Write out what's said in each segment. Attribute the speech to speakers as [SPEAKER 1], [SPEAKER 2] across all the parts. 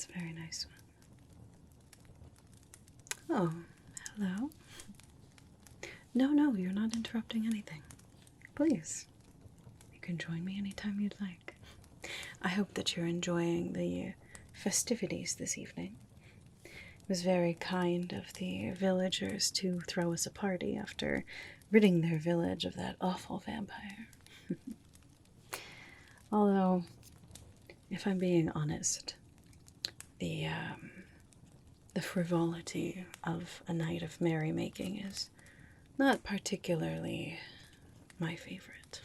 [SPEAKER 1] a very nice one. Oh, hello. No, you're not interrupting anything. Please, you can join me anytime you'd like. I hope that you're enjoying the festivities this evening. It was very kind of the villagers to throw us a party after ridding their village of that awful vampire. Although, if I'm being honest, the frivolity of a night of merrymaking is not particularly my favorite.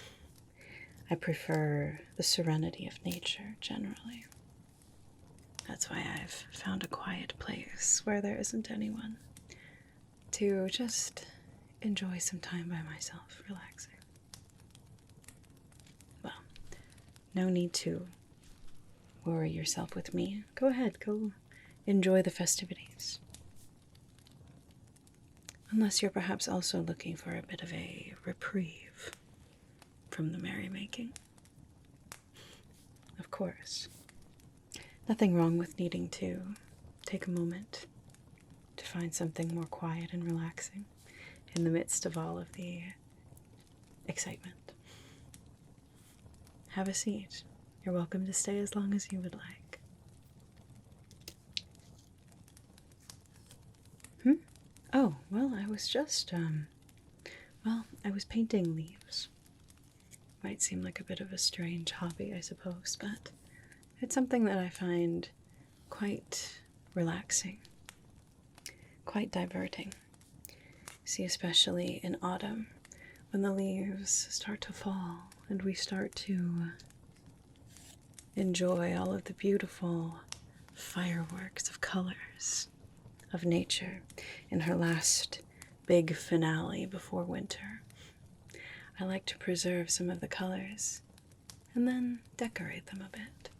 [SPEAKER 1] I prefer the serenity of nature, generally. That's why I've found a quiet place where there isn't anyone to just enjoy some time by myself, relaxing. Well, no need to worry yourself with me. Go ahead, go enjoy the festivities. Unless you're perhaps also looking for a bit of a reprieve from the merrymaking. Of course. Nothing wrong with needing to take a moment to find something more quiet and relaxing in the midst of all of the excitement. Have a seat. You're welcome to stay as long as you would like. Oh, well, I was just, I was painting leaves. Might seem like a bit of a strange hobby, I suppose, but it's something that I find quite relaxing, quite diverting. See, especially in autumn, when the leaves start to fall and we start to enjoy all of the beautiful fireworks of colors of nature in her last big finale before winter. I like to preserve some of the colors and then decorate them a bit.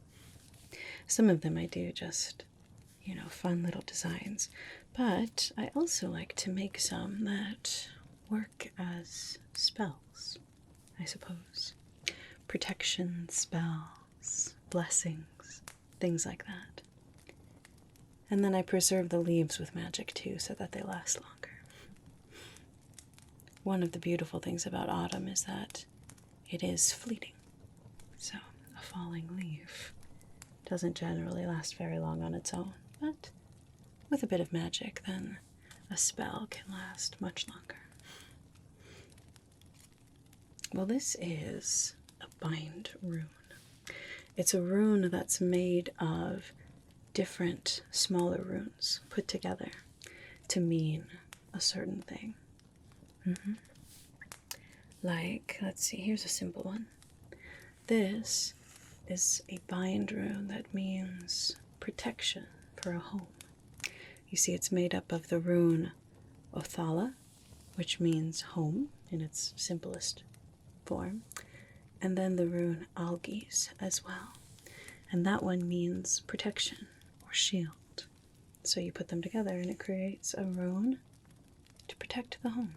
[SPEAKER 1] Some of them I do just, fun little designs, but I also like to make some that work as spells, I suppose. Protection spells, blessings, things like that. And then I preserve the leaves with magic too, so that they last longer. One of the beautiful things about autumn is that it is fleeting. So a falling leaf doesn't generally last very long on its own, but with a bit of magic, then a spell can last much longer. Well, this is a Bind Rune. It's a rune that's made of different smaller runes put together to mean a certain thing. Like, let's see, here's a simple one. This is a Bind Rune that means protection for a home. You see, it's made up of the rune Othala, which means home in its simplest form, and then the rune Algis as well. And that one means protection or shield. So you put them together and it creates a rune to protect the home.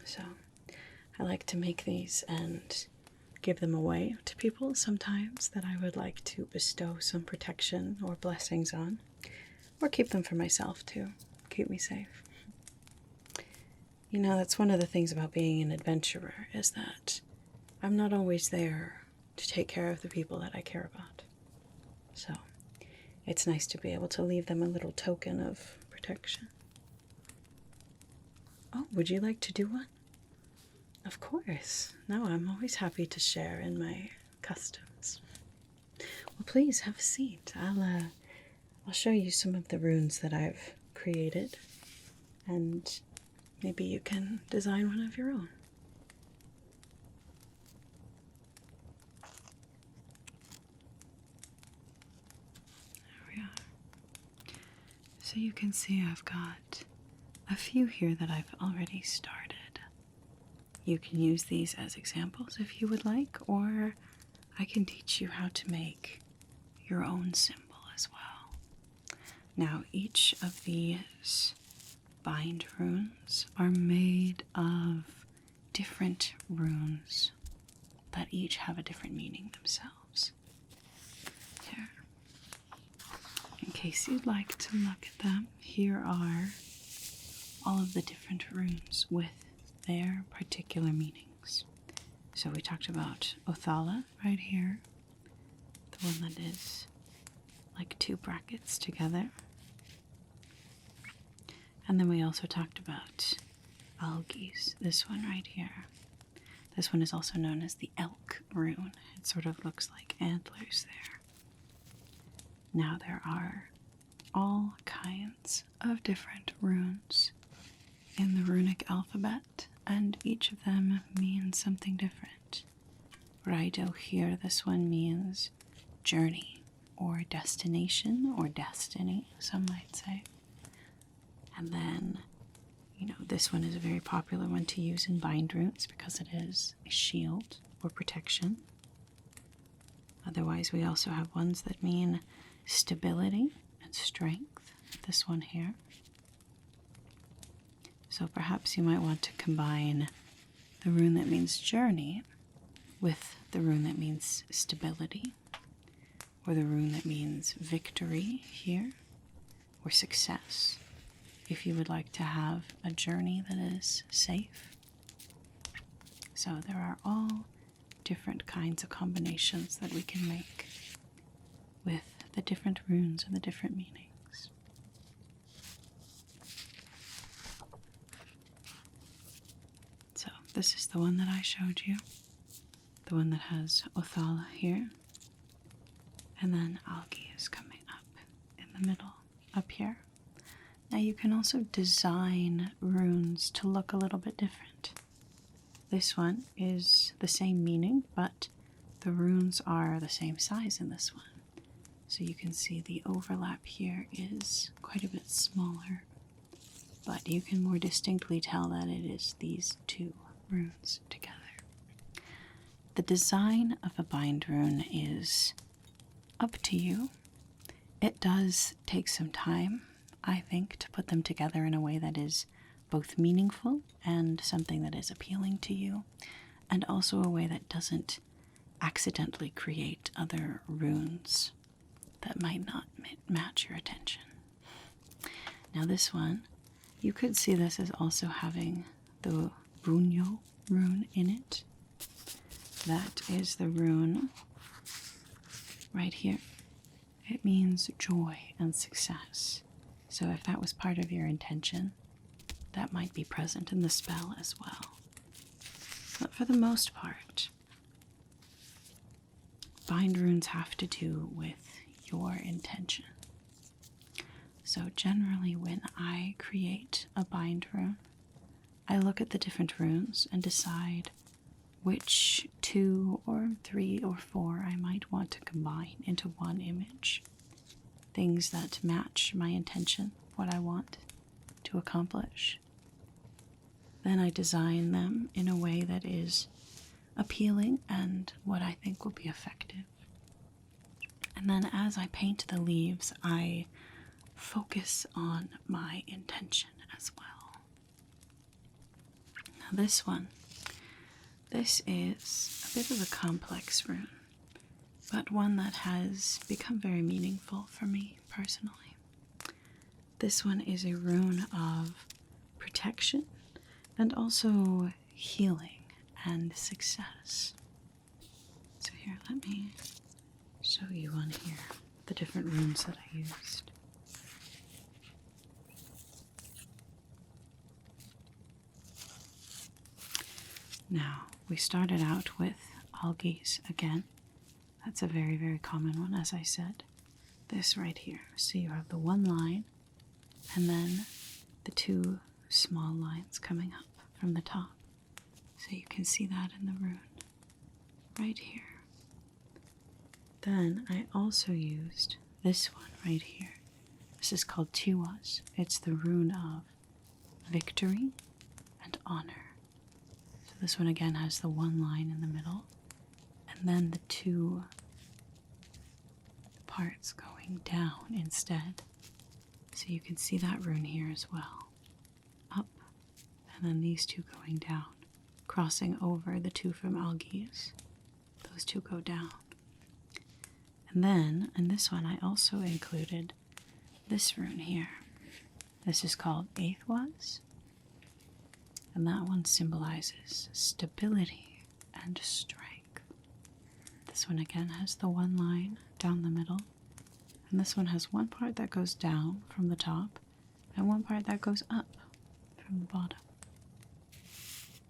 [SPEAKER 1] So I like to make these and give them away to people sometimes that I would like to bestow some protection or blessings on, or keep them for myself to keep me safe. That's one of the things about being an adventurer, is that I'm not always there to take care of the people that I care about. So it's nice to be able to leave them a little token of protection. Oh, would you like to do one? Of course. No, I'm always happy to share in my customs. Well, please have a seat. I'll show you some of the runes that I've created, and maybe you can design one of your own. There we are. So you can see I've got a few here that I've already started. You can use these as examples if you would like, or I can teach you how to make your own symbol as well. Now, each of these Bind runes are made of different runes that each have a different meaning themselves. case you'd like to look at them, here are all of the different runes with their particular meanings. So we talked about Othala right here, the one that is like two brackets together. And then we also talked about Algi's, this one right here. This one is also known as the elk rune. It sort of looks like antlers there. Now there are all kinds of different runes in the runic alphabet, and each of them means something different. Raido here, this one means journey, or destination, or destiny, some might say. And then, this one is a very popular one to use in Bind Runes because it is a shield or protection. Otherwise, we also have ones that mean stability and strength. This one here. So perhaps you might want to combine the rune that means journey with the rune that means stability, or the rune that means victory here, or success, if you would like to have a journey that is safe. So there are all different kinds of combinations that we can make with the different runes and the different meanings. So this is the one that I showed you, the one that has Othala here, and then Algi is coming up in the middle, up here. Now you can also design runes to look a little bit different. This one is the same meaning, but the runes are the same size in this one. So you can see the overlap here is quite a bit smaller, but you can more distinctly tell that it is these two runes together. The design of a bind rune is up to you. It does take some time, I think, to put them together in a way that is both meaningful and something that is appealing to you, and also a way that doesn't accidentally create other runes that might not match your attention. Now this one, you could see this as also having the Bunyo rune in it. That is the rune right here. It means joy and success. So if that was part of your intention, that might be present in the spell as well. But for the most part, bind runes have to do with your intention. So generally when I create a bind rune, I look at the different runes and decide which 2 or 3 or 4 I might want to combine into one image. Things that match my intention, what I want to accomplish. Then I design them in a way that is appealing and what I think will be effective. And then as I paint the leaves, I focus on my intention as well. Now this one, this is a bit of a complex rune, but one that has become very meaningful for me personally. This one is a rune of protection and also healing and success. So here, let me show you on here the different runes that I used. Now, we started out with Algi's again. That's a very, very common one, as I said. This right here. So you have the one line, and then the 2 small lines coming up from the top. So you can see that in the rune right here. Then I also used this one right here. This is called Tiwas. It's the rune of victory and honor. So this one again has the one line in the middle, and then the 2 parts going down instead. So you can see that rune here as well. Up, and then these 2 going down, crossing over the 2 from Algi's. Those 2 go down. And then, in this one, I also included this rune here. This is called Aethwas, and that one symbolizes stability and strength. This one again has the one line down the middle, and this one has one part that goes down from the top and one part that goes up from the bottom.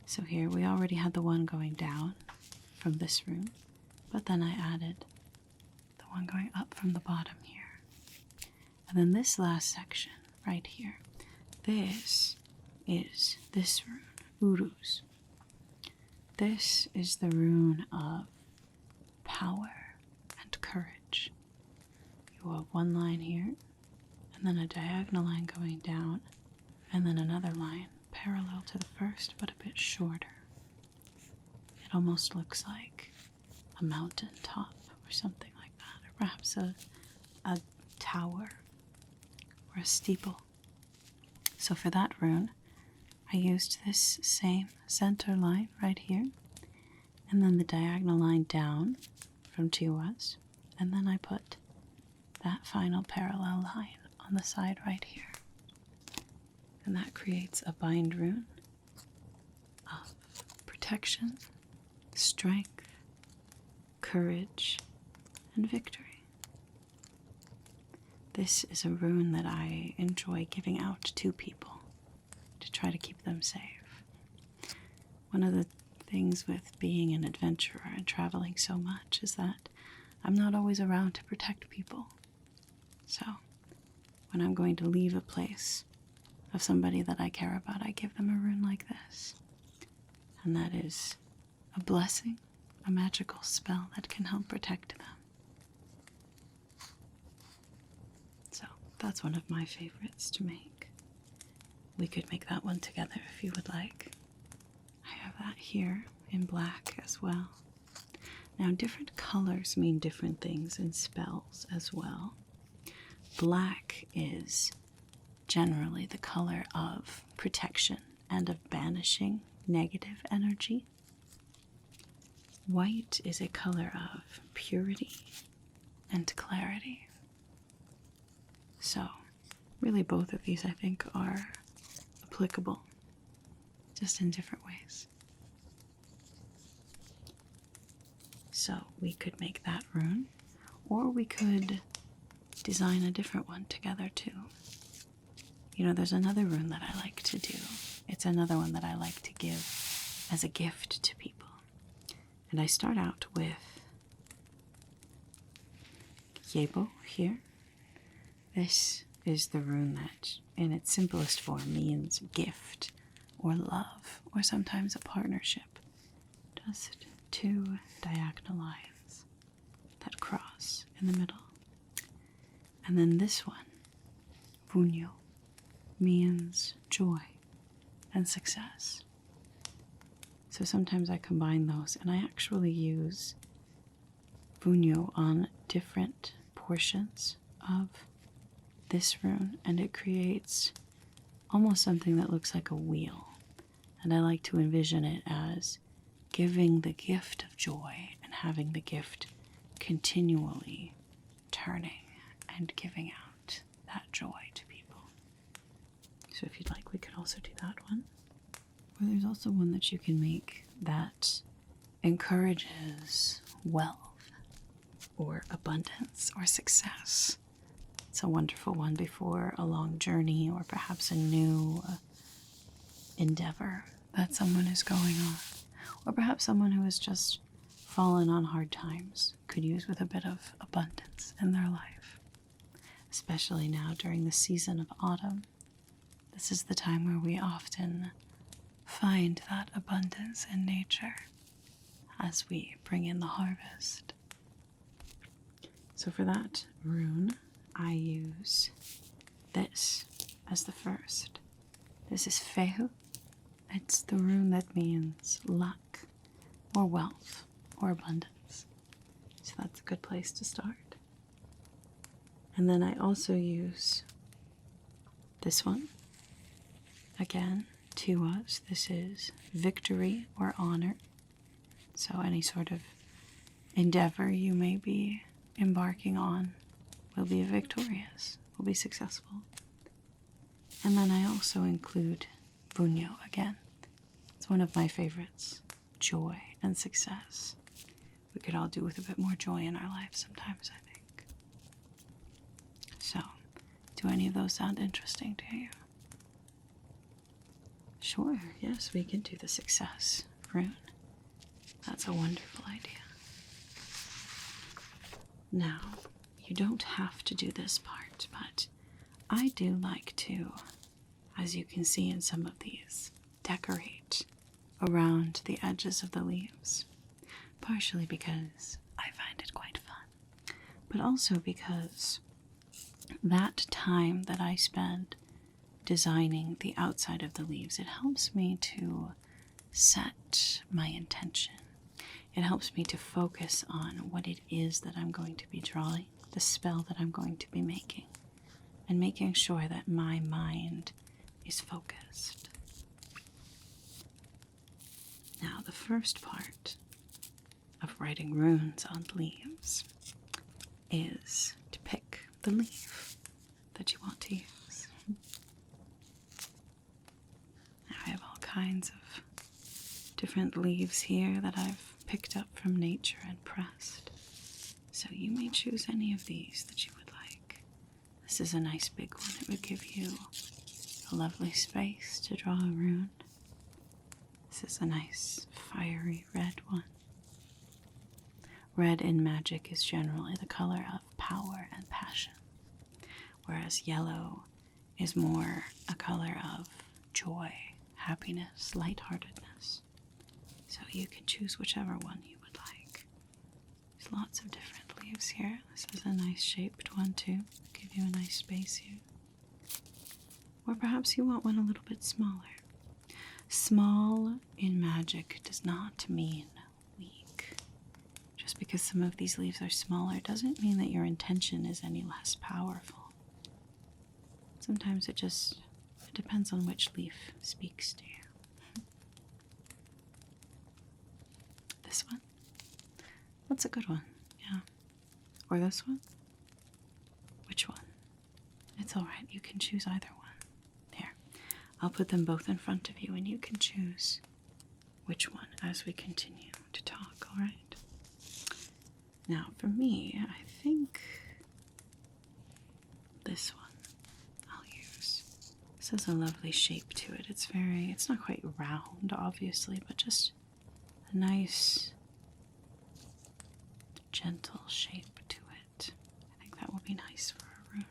[SPEAKER 1] So here we already had the one going down from this rune, but then I added the one going up from the bottom here. And then this last section right here, this is this rune, Uruz. This is the rune of power and courage. You have one line here, and then a diagonal line going down, and then another line parallel to the first, but a bit shorter. It almost looks like a mountain top or something like that, or perhaps a tower or a steeple. So for that rune, I used this same center line right here, and then the diagonal line down from Tiwas, and then I put that final parallel line on the side right here. And that creates a bind rune of protection, strength, courage, and victory. This is a rune that I enjoy giving out to people to try to keep them safe. One of the things with being an adventurer and traveling so much is that I'm not always around to protect people. So when I'm going to leave a place of somebody that I care about, I give them a rune like this. And that is a blessing, a magical spell that can help protect them. So that's one of my favorites to make. We could make that one together if you would like. I have that here in black as well. Now different colors mean different things in spells as well. Black is generally the color of protection and of banishing negative energy. White is a color of purity and clarity. So, really both of these I think are applicable, just in different ways. So we could make that rune, or we could design a different one together too. You know, there's another rune that I like to do. It's another one that I like to give as a gift to people. And I start out with Yebo here. This is the rune that, in its simplest form, means gift or love, or sometimes a partnership. Just two diagonal lines that cross in the middle. And then this one, Vunyo, means joy and success. So sometimes I combine those, and I actually use Vunyo on different portions of this rune, and it creates almost something that looks like a wheel. And I like to envision it as giving the gift of joy and having the gift continually turning and giving out that joy to people. So if you'd like, we could also do that one. Or there's also one that you can make that encourages wealth or abundance or success. It's a wonderful one before a long journey or perhaps a new endeavor that someone is going on. Or perhaps someone who has just fallen on hard times could use with a bit of abundance in their life. Especially now during the season of autumn. This is the time where we often find that abundance in nature as we bring in the harvest. So for that rune, I use this as the first. This is Fehu. It's the rune that means luck or wealth or abundance. So that's a good place to start. And then I also use this one. Again, Tiwas. This is victory or honor. So any sort of endeavor you may be embarking on will be victorious will be successful. And then I also include bunyo again. It's one of my favorites. Joy and success. We could all do with a bit more joy in our lives sometimes, I think. So, do any of those sound interesting to you? Sure, yes, we can do the success rune. That's a wonderful idea. Now, you don't have to do this part, but I do like to, as you can see in some of these, decorate around the edges of the leaves. Partially because I find it quite fun, but also because that time that I spend designing the outside of the leaves, it helps me to set my intention. It helps me to focus on what it is that I'm going to be drawing, the spell that I'm going to be making, and making sure that my mind is focused. Now, the first part of writing runes on leaves is to pick the leaf that you want to use. Now, I have all kinds of different leaves here that I've picked up from nature and pressed. So you may choose any of these that you would like. This is a nice big one. It would give you a lovely space to draw a rune. This is a nice fiery red one. Red in magic is generally the color of power and passion, whereas yellow is more a color of joy, happiness, lightheartedness. So you can choose whichever one you would like. There's lots of different leaves here. This is a nice shaped one too. Give you a nice space here. Or perhaps you want one a little bit smaller. Small in magic does not mean weak. Just because some of these leaves are smaller doesn't mean that your intention is any less powerful. Sometimes it depends on which leaf speaks to you. This one? That's a good one, yeah. Or this one? Which one? It's alright, you can choose either one. Here, I'll put them both in front of you and you can choose which one as we continue to talk, alright? Now, for me, I think this one I'll use. This has a lovely shape to it. It's not quite round, obviously, but just a nice, gentle shape to it. I think that will be nice for a rune.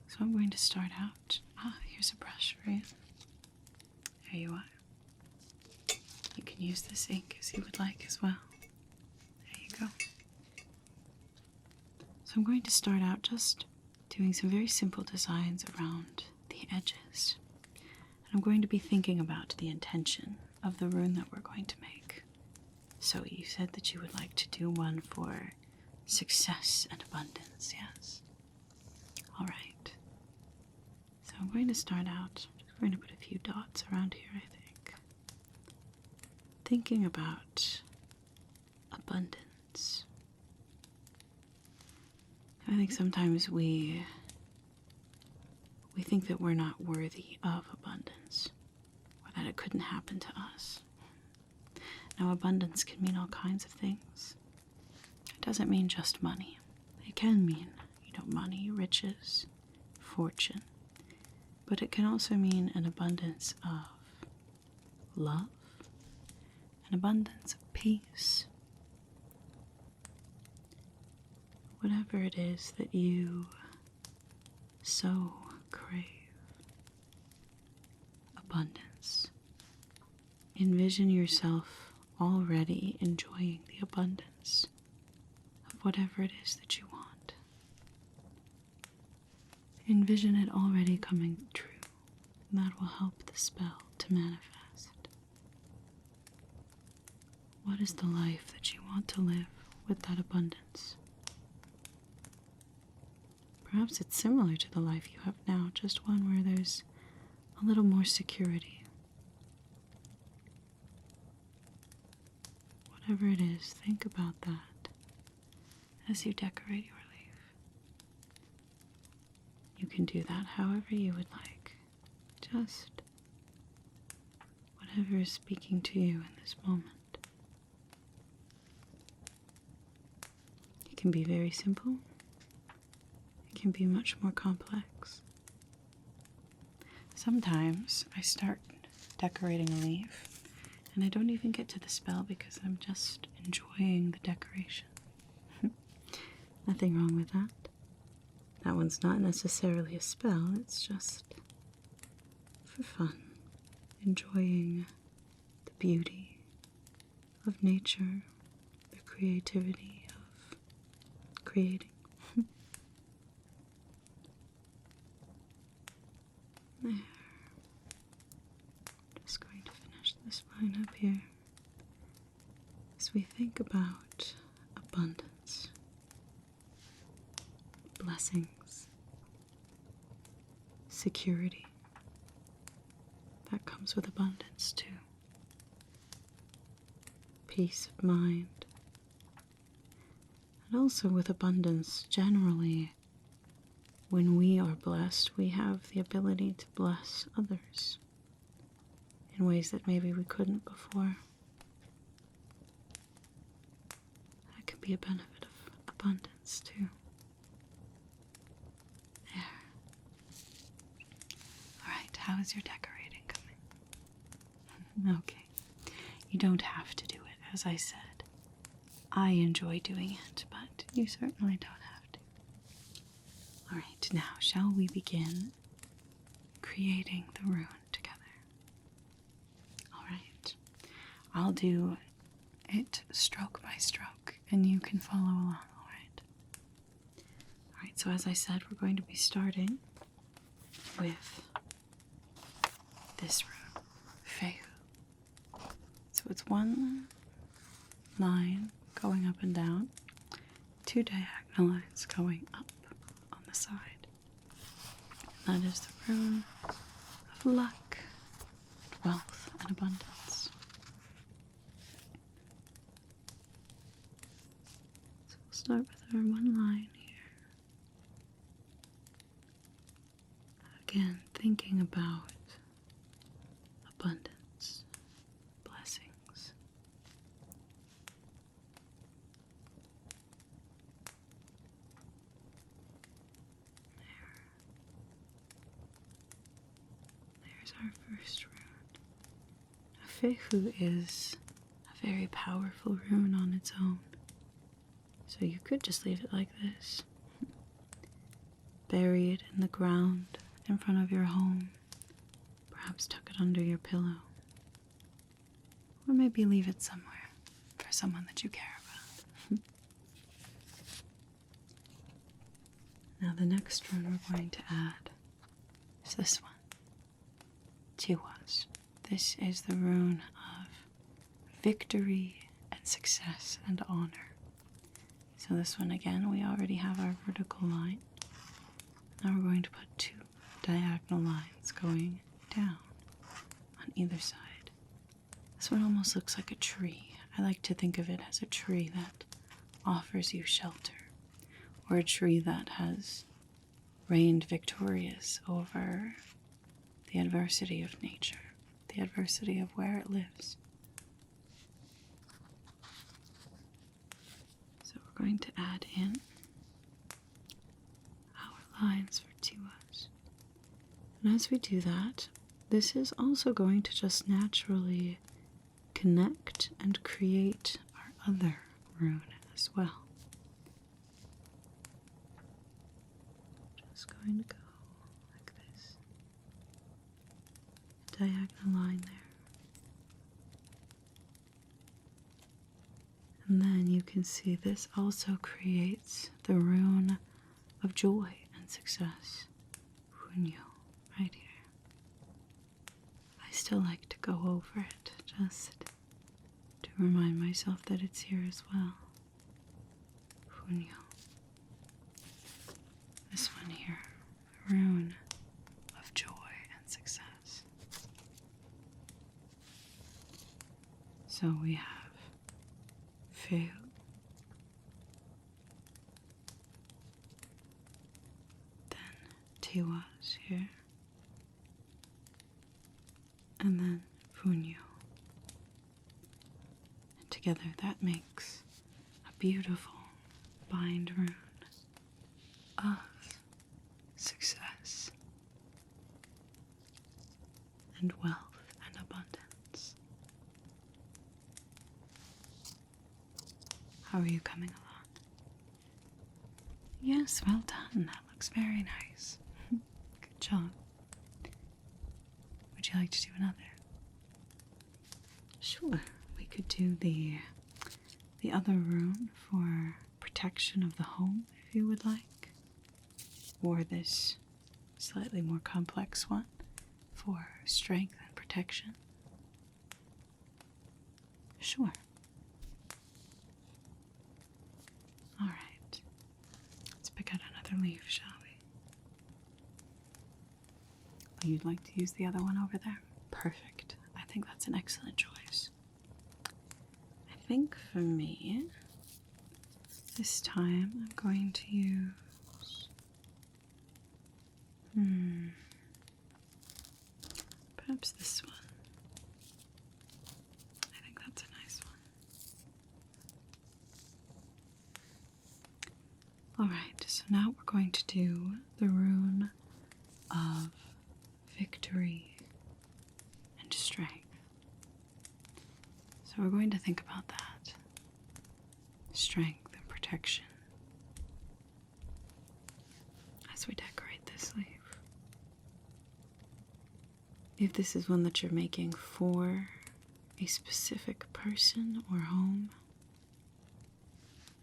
[SPEAKER 1] So I'm going to start out. Here's a brush for you. There you are. You can use this ink as you would like as well. There you go. So I'm going to start out just doing some very simple designs around the edges. And I'm going to be thinking about the intention of the rune that we're going to make. So you said that you would like to do one for success and abundance, yes? All right. So I'm going to start out, I'm just going to put a few dots around here, I think. Thinking about abundance. I think sometimes we think that we're not worthy of abundance, or that it couldn't happen to us. Now, abundance can mean all kinds of things. It doesn't mean just money. It can mean, money, riches, fortune. But it can also mean an abundance of love, an abundance of peace. Whatever it is that you so crave. Abundance. Envision yourself already enjoying the abundance of whatever it is that you want. Envision it already coming true, and that will help the spell to manifest. What is the life that you want to live with that abundance? Perhaps it's similar to the life you have now, just one where there's a little more security. Whatever it is, think about that as you decorate your leaf. can do that however you would like. Just whatever is speaking to you in this moment. It can be very simple. It can be much more complex. Sometimes I start decorating a leaf and I don't even get to the spell because I'm just enjoying the decoration. Nothing wrong with that. That one's not necessarily a spell, it's just for fun. Enjoying the beauty of nature, the creativity of creating. There. Just going to finish this line up here. As we think about abundance, blessings, security, that comes with abundance too. Peace of mind. And also with abundance, generally, when we are blessed, we have the ability to bless others in ways that maybe we couldn't before. That could be a benefit of abundance too. There. Alright, how is your decorating coming? Okay. You don't have to do it, as I said. I enjoy doing it, but you certainly don't have to. Alright, now shall we begin creating the rune together? Alright, I'll do it stroke by stroke, and you can follow along, alright? Alright, so as I said, we're going to be starting with this rune, Fehu. So it's one line going up and down, two diagonal lines going up on the side. And that is the rune of luck, wealth, and abundance. So we'll start with our one line here. Again, thinking about abundance, blessings. There's our first rune. Fehu is a very powerful rune on its own. So you could just leave it like this. Bury it in the ground in front of your home. Perhaps tuck it under your pillow. Or maybe leave it somewhere for someone that you care about. Now the next rune we're going to add is this one. Tiwas. This is the rune of victory and success and honor. So this one again, we already have our vertical line. Now we're going to put two diagonal lines going down on either side. This one almost looks like a tree. I like to think of it as a tree that offers you shelter, or a tree that has reigned victorious over the adversity of nature, the adversity of where it lives. So we're going to add in our lines for Tiwas. And as we do that, this is also going to just naturally connect and create our other rune as well. Just going to go like this. Diagonal line there. And then you can see this also creates the rune of joy and success. Runyo, right here. I still like to go over it just to remind myself that it's here as well. Runyo. This one here, rune of joy and success. So we have Fehu, then Tiwas here. And then Funyo. And together that makes a beautiful Bind Rune of success and wealth and abundance. How are you coming along? Yes, well done. That looks very nice. Good job. Would you like to do another? Sure. We could do the other rune for protection of the home, if you would like. Or this slightly more complex one for strength and protection. Sure. All right. Let's pick out another leaf, shall we? You'd like to use the other one over there? Perfect. I think that's an excellent choice. I think for me, this time I'm going to use... perhaps this one. I think that's a nice one. Alright, so now we're going to do the rune of victory and strength. So we're going to think about that. Strength and protection as we decorate this leaf. If this is one that you're making for a specific person or home,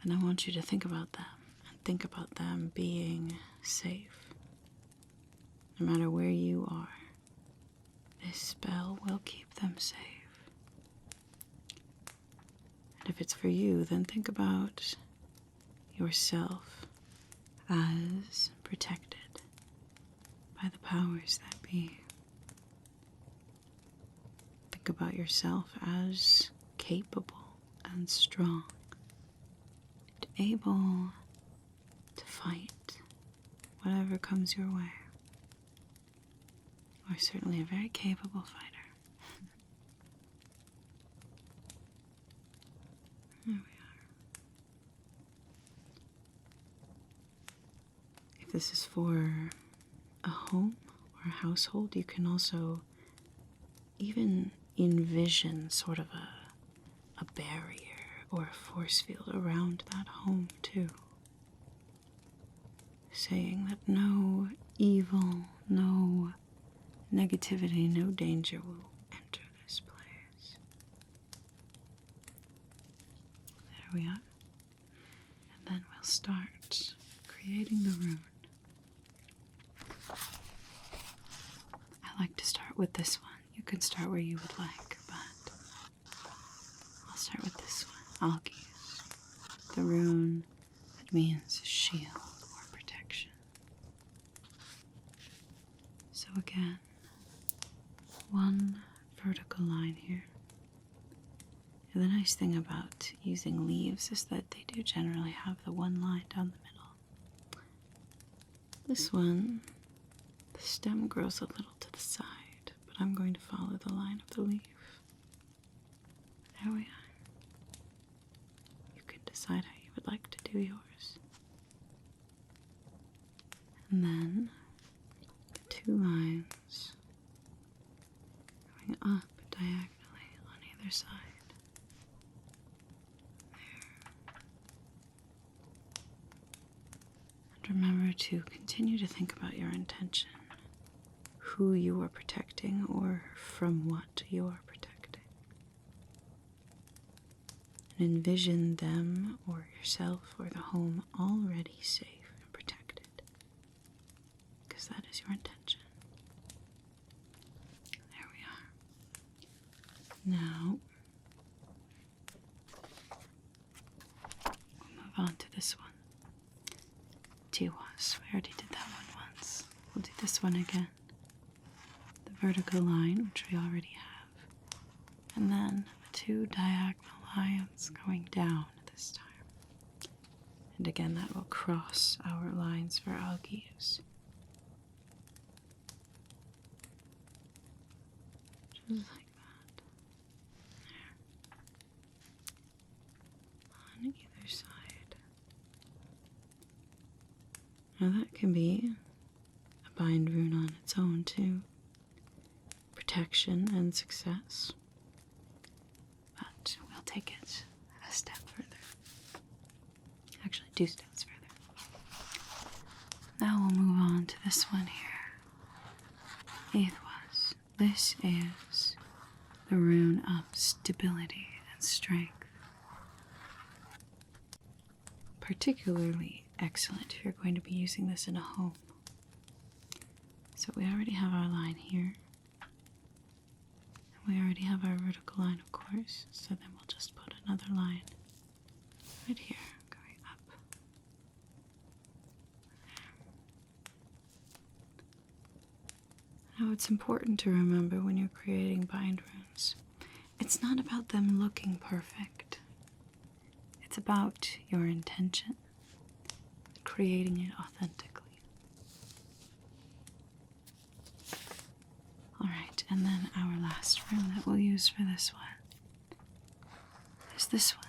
[SPEAKER 1] then I want you to think about them and think about them being safe. No matter where you are, this spell will keep them safe. And if it's for you, then think about yourself as protected by the powers that be. Think about yourself as capable and strong and able to fight whatever comes your way. You are certainly a very capable fighter. There we are. If this is for a home or a household, you can also even envision sort of a barrier or a force field around that home too. Saying that no evil, no negativity, no danger will enter this place. There we are. And then we'll start creating the rune. I like to start with this one. You can start where you would like, but I'll start with this one. Algies. The rune that means shield or protection. So again, one vertical line here. And the nice thing about using leaves is that they do generally have the one line down the middle. This one, the stem grows a little to the side, but I'm going to follow the line of the leaf. There we are. You can decide how you would like to do yours. And then the two lines going up diagonally on either side. There. And remember to continue to think about your intention, who you are protecting or from what you are protecting. And envision them or yourself or the home already safe and protected, because that is your intention. There we are. Now, we'll move on to this one. Tiwas. We already did that one once. We'll do this one again. The vertical line, which we already have. And then the two diagonal lines going down this time. And again, that will cross our lines for algaes. Just like that. There. On either side. Now that can be a bind rune on its own too. Protection and success. But we'll take it a step further. Actually, 2 steps further. Now we'll move on to this one here. Aethwas. This is the rune of stability and strength. Particularly excellent if you're going to be using this in a home. So we already have our line here. And we already have our vertical line, of course. So then we'll just put another line right here, going up. Now it's important to remember when you're creating bind runes, it's not about them looking perfect. It's about your intention, creating it authentically. Alright, and then our last rune that we'll use for this one is this one.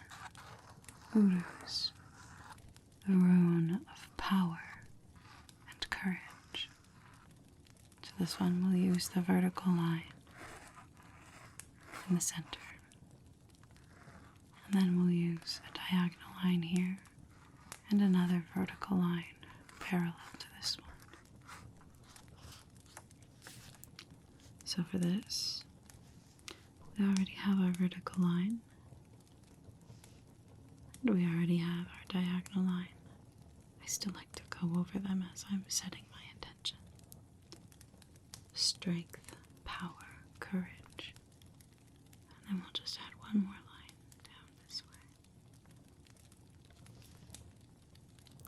[SPEAKER 1] Uruz, the rune of power and courage. So this one we'll use the vertical line in the center. And then we'll use a diagonal line here and another vertical line parallel to this one. So for this, we already have our vertical line, and we already have our diagonal line. I still like to go over them as I'm setting my intention. Strength, power, courage. And then we'll just add one more line down this way.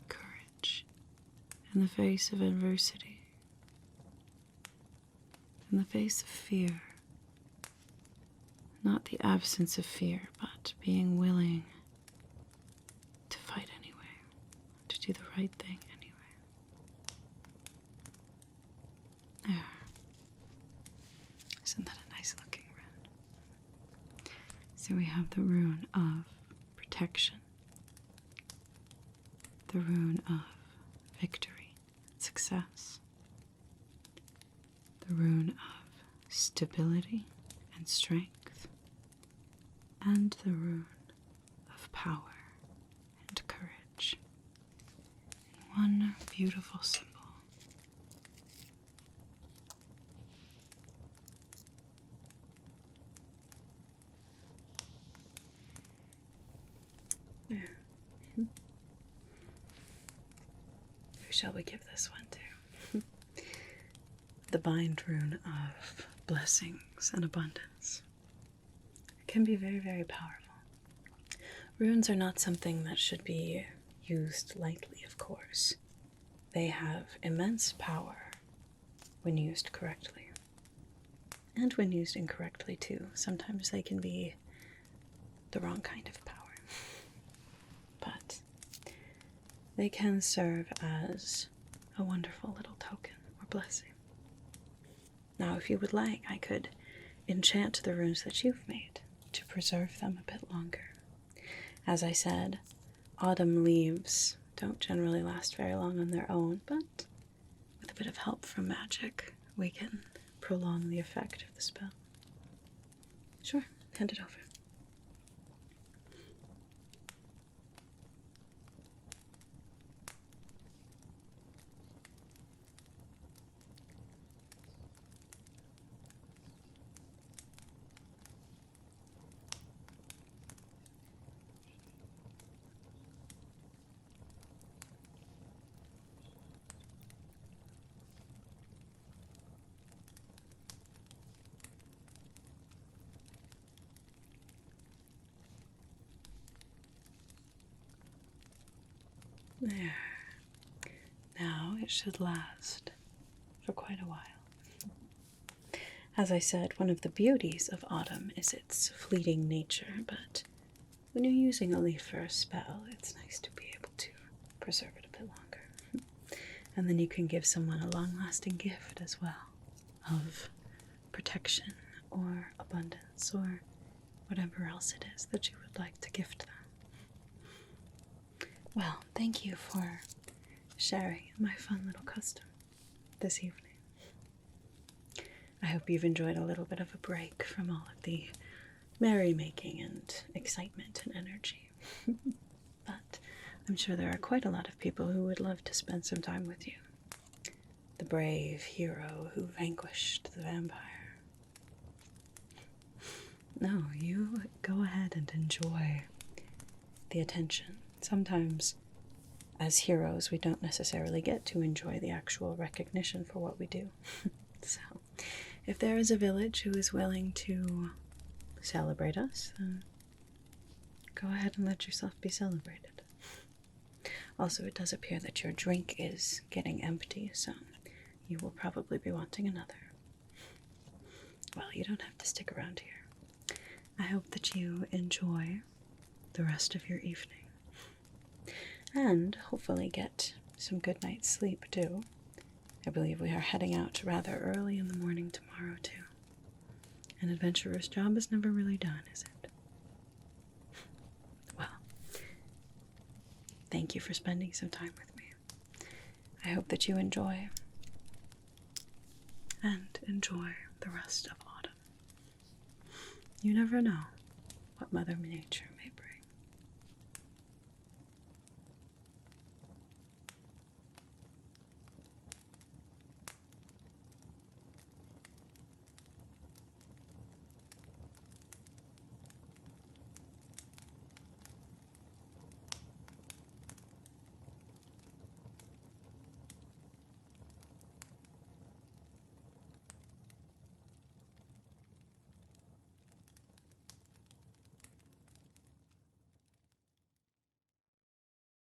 [SPEAKER 1] Courage in the face of adversity. In the face of fear. Not the absence of fear, but being willing to fight anyway, to do the right thing anyway. There. Isn't that a nice looking rune? So we have the rune of protection, the rune of victory, success, the rune of stability and strength, and the rune of power and courage. One beautiful symbol. Yeah. Who shall we give this one to? The Bind Rune of blessings and abundance. It can be very, very powerful. Runes are not something that should be used lightly, of course. They have immense power when used correctly. And when used incorrectly, too. Sometimes they can be the wrong kind of power. But they can serve as a wonderful little token or blessing. Now, if you would like, I could enchant the runes that you've made to preserve them a bit longer. As I said, autumn leaves don't generally last very long on their own, but with a bit of help from magic, we can prolong the effect of the spell. Sure, hand it over. There. Now it should last for quite a while. As I said, one of the beauties of autumn is its fleeting nature, but when you're using a leaf for a spell, it's nice to be able to preserve it a bit longer. And then you can give someone a long-lasting gift as well of protection or abundance or whatever else it is that you would like to gift them. Well, thank you for sharing my fun little custom this evening. I hope you've enjoyed a little bit of a break from all of the merrymaking and excitement and energy. But I'm sure there are quite a lot of people who would love to spend some time with you. The brave hero who vanquished the vampire. No, you go ahead and enjoy the attention. Sometimes, as heroes, we don't necessarily get to enjoy the actual recognition for what we do. So, if there is a village who is willing to celebrate us, then go ahead and let yourself be celebrated. Also, it does appear that your drink is getting empty, so you will probably be wanting another. Well, you don't have to stick around here. I hope that you enjoy the rest of your evening. And hopefully get some good night's sleep, too. I believe we are heading out rather early in the morning tomorrow, too. An adventurer's job is never really done, is it? Well, thank you for spending some time with me. I hope that you enjoy, and enjoy the rest of autumn. You never know what Mother Nature